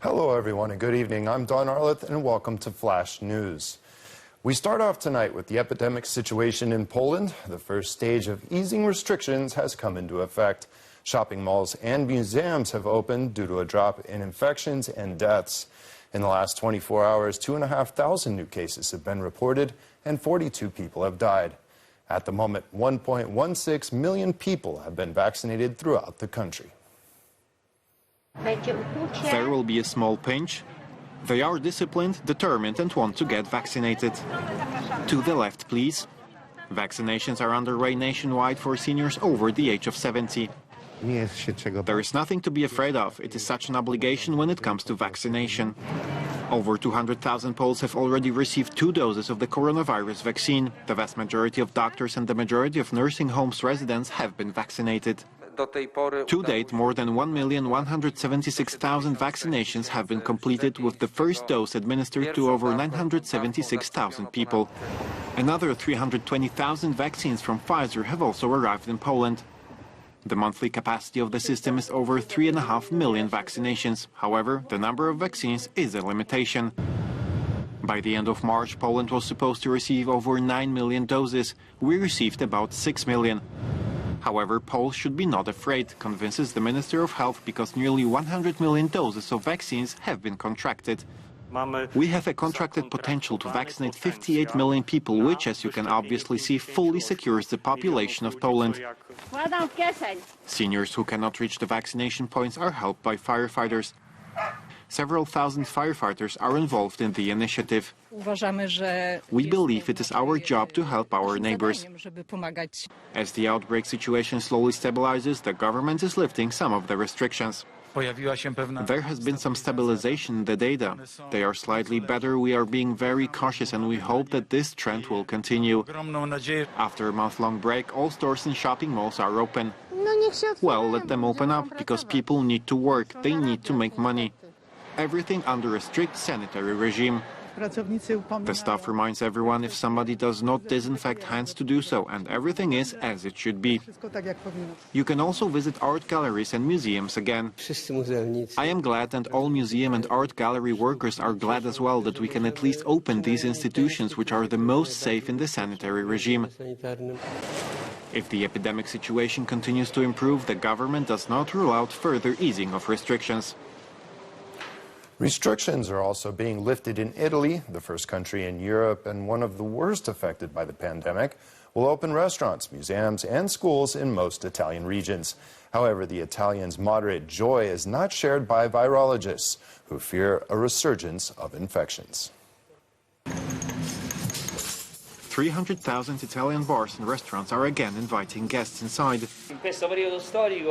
Hello everyone and good evening. I'm Don Arleth and welcome to Flash News. We start off tonight with the epidemic situation in Poland. The first stage of easing restrictions has come into effect. Shopping malls and museums have opened due to a drop in infections and deaths. In the last 24 hours, 2,500 new cases have been reported and 42 people have died. At the moment, 1.16 million people have been vaccinated throughout the country. There will be a small pinch. They are disciplined, determined and want to get vaccinated. To the left, please. Vaccinations are underway nationwide for seniors over the age of 70. There is nothing to be afraid of. It is such an obligation when it comes to vaccination. Over 200,000 Poles have already received 2 doses of the coronavirus vaccine. The vast majority of doctors and the majority of nursing homes residents have been vaccinated. To date, more than 1,176,000 vaccinations have been completed, with the first dose administered to over 976,000 people. Another 320,000 vaccines from Pfizer have also arrived in Poland. The monthly capacity of the system is over 3.5 million vaccinations. However, the number of vaccines is a limitation. By the end of March, Poland was supposed to receive over 9 million doses. We received about 6 million. However, Poles should be not afraid, convinces the Minister of Health, because nearly 100 million doses of vaccines have been contracted. We have a contracted potential to vaccinate 58 million people, which, as you can obviously see, fully secures the population of Poland. Seniors who cannot reach the vaccination points are helped by firefighters. Several thousand firefighters are involved in the initiative. We believe it is our job to help our neighbors. As the outbreak situation slowly stabilizes, the government is lifting some of the restrictions. There has been some stabilization in the data. They are slightly better. We are being very cautious and we hope that this trend will continue. After a month-long break, all stores and shopping malls are open. Well, let them open up, because people need to work. They need to make money. Everything under a strict sanitary regime. The staff reminds everyone if somebody does not disinfect hands to do so, and everything is as it should be. You can also visit art galleries and museums again. I am glad, and all museum and art gallery workers are glad as well, that we can at least open these institutions, which are the most safe in the sanitary regime. If the epidemic situation continues to improve, the government does not rule out further easing of restrictions. Restrictions are also being lifted in Italy, the first country in Europe and one of the worst affected by the pandemic. Will open restaurants, museums and schools in most Italian regions. However, the Italians' moderate joy is not shared by virologists, who fear a resurgence of infections. 300,000 Italian bars and restaurants are again inviting guests inside.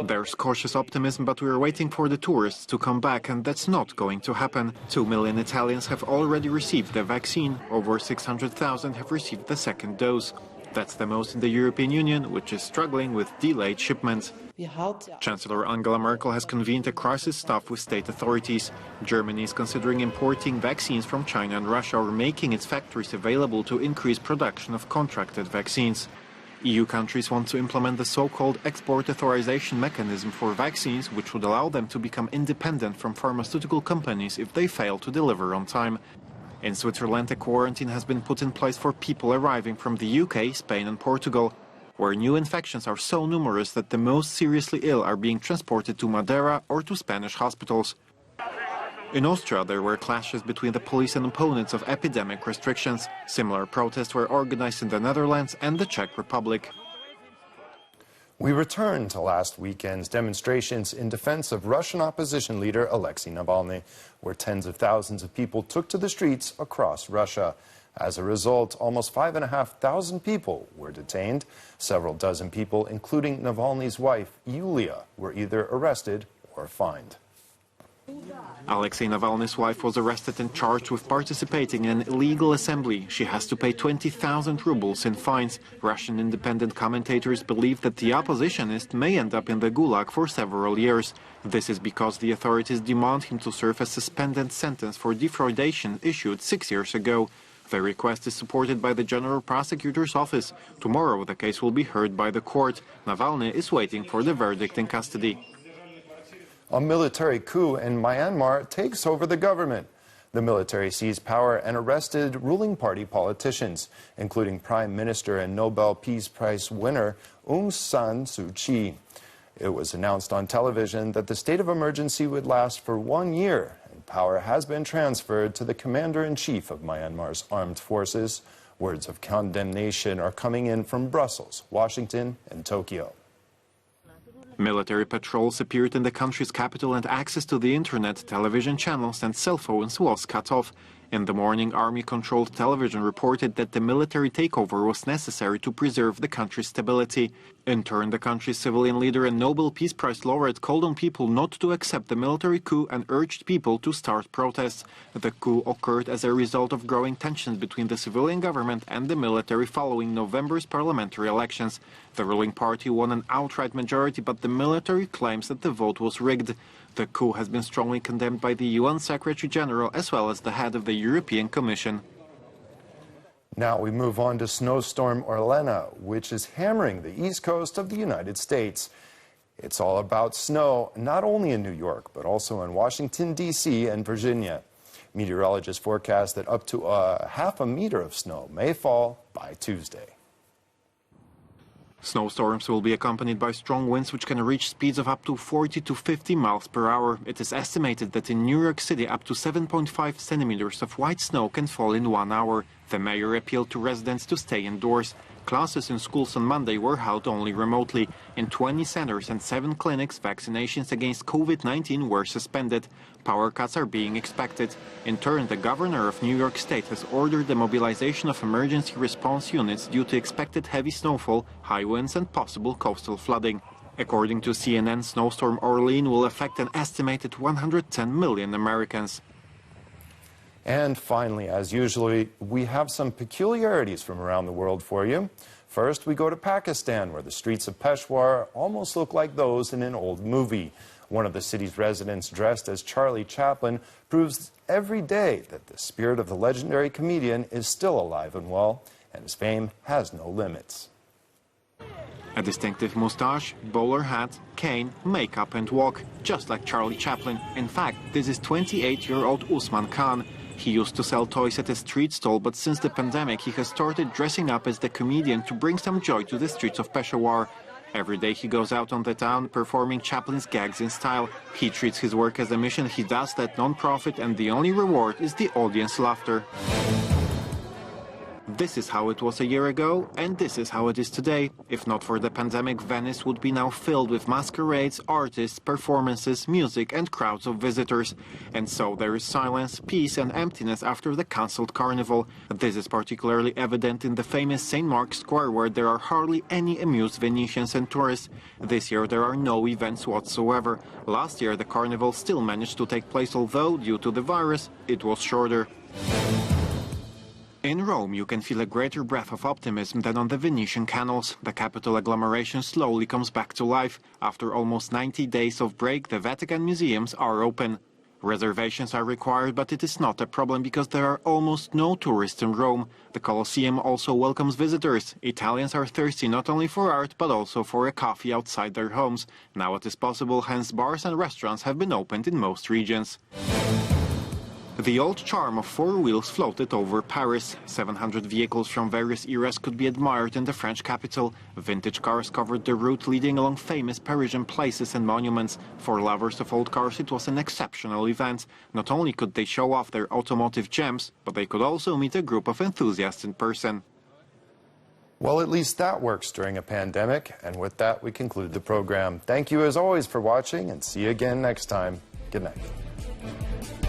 There's cautious optimism, but we're waiting for the tourists to come back, and that's not going to happen. 2 million Italians have already received the vaccine. Over 600,000 have received the second dose. That's the most in the European Union, which is struggling with delayed shipments. Chancellor Angela Merkel has convened a crisis staff with state authorities. Germany is considering importing vaccines from China and Russia, or making its factories available to increase production of contracted vaccines. EU countries want to implement the so-called export authorization mechanism for vaccines, which would allow them to become independent from pharmaceutical companies if they fail to deliver on time. In Switzerland, a quarantine has been put in place for people arriving from the UK, Spain and Portugal, where new infections are so numerous that the most seriously ill are being transported to Madeira or to Spanish hospitals. In Austria, there were clashes between the police and opponents of epidemic restrictions. Similar protests were organized in the Netherlands and the Czech Republic. We return to last weekend's demonstrations in defense of Russian opposition leader Alexei Navalny, where tens of thousands of people took to the streets across Russia. As a result, almost 5,500 people were detained. Several dozen people, including Navalny's wife, Yulia, were either arrested or fined. Alexei Navalny's wife was arrested and charged with participating in an illegal assembly. She has to pay 20,000 rubles in fines. Russian independent commentators believe that the oppositionist may end up in the Gulag for several years. This is because the authorities demand him to serve a suspended sentence for defraudation issued 6 years ago. The request is supported by the General Prosecutor's Office. Tomorrow the case will be heard by the court. Navalny is waiting for the verdict in custody. A military coup in Myanmar takes over the government. The military seized power and arrested ruling party politicians, including Prime Minister and Nobel Peace Prize winner Aung San Suu Kyi. It was announced on television that the state of emergency would last for 1 year, and power has been transferred to the commander-in-chief of Myanmar's armed forces. Words of condemnation are coming in from Brussels, Washington, and Tokyo. Military patrols appeared in the country's capital and access to the internet, television channels and cell phones was cut off. In the morning, army-controlled television reported that the military takeover was necessary to preserve the country's stability. In turn, the country's civilian leader and Nobel Peace Prize laureate called on people not to accept the military coup and urged people to start protests. The coup occurred as a result of growing tensions between the civilian government and the military following November's parliamentary elections. The ruling party won an outright majority, but the military claims that the vote was rigged. The coup has been strongly condemned by the UN Secretary-General as well as the head of the European Commission. Now we move on to snowstorm Orlena, which is hammering the east coast of the United States. It's all about snow, not only in New York, but also in Washington, D.C. and Virginia. Meteorologists forecast that up to half a meter of snow may fall by Tuesday. Snowstorms will be accompanied by strong winds which can reach speeds of up to 40 to 50 miles per hour. It is estimated that in New York City up to 7.5 centimeters of white snow can fall in 1 hour. The mayor appealed to residents to stay indoors. Classes in schools on Monday were held only remotely. In 20 centers and 7 clinics, vaccinations against COVID-19 were suspended. Power cuts are being expected. In turn, the governor of New York State has ordered the mobilization of emergency response units due to expected heavy snowfall, high winds and possible coastal flooding. According to CNN, snowstorm Orlene will affect an estimated 110 million Americans. And finally, as usual, we have some peculiarities from around the world for you. First, we go to Pakistan, where the streets of Peshawar almost look like those in an old movie. One of the city's residents, dressed as Charlie Chaplin, proves every day that the spirit of the legendary comedian is still alive and well, and his fame has no limits. A distinctive moustache, bowler hat, cane, makeup and walk, just like Charlie Chaplin. In fact, this is 28-year-old Usman Khan. He used to sell toys at a street stall, but since the pandemic he has started dressing up as the comedian to bring some joy to the streets of Peshawar. Every day he goes out on the town performing Chaplin's gags in style. He treats his work as a mission he does that non-profit, and the only reward is the audience laughter. This is how it was a year ago, and this is how it is today. If not for the pandemic, Venice would be now filled with masquerades, artists, performances, music and crowds of visitors. And so there is silence, peace and emptiness after the cancelled carnival. This is particularly evident in the famous St. Mark's Square, where there are hardly any amused Venetians and tourists. This year there are no events whatsoever. Last year the carnival still managed to take place, although due to the virus it was shorter. In Rome, you can feel a greater breath of optimism than on the Venetian canals. The capital agglomeration slowly comes back to life. After almost 90 days of break, the Vatican museums are open. Reservations are required, but it is not a problem because there are almost no tourists in Rome. The Colosseum also welcomes visitors. Italians are thirsty not only for art, but also for a coffee outside their homes. Now it is possible, hence bars and restaurants have been opened in most regions. The old charm of four wheels floated over Paris. 700 vehicles from various eras could be admired in the French capital. Vintage cars covered the route leading along famous Parisian places and monuments. For lovers of old cars, it was an exceptional event. Not only could they show off their automotive gems, but they could also meet a group of enthusiasts in person. Well, at least that works during a pandemic. And with that, we conclude the program. Thank you as always for watching, and see you again next time. Good night.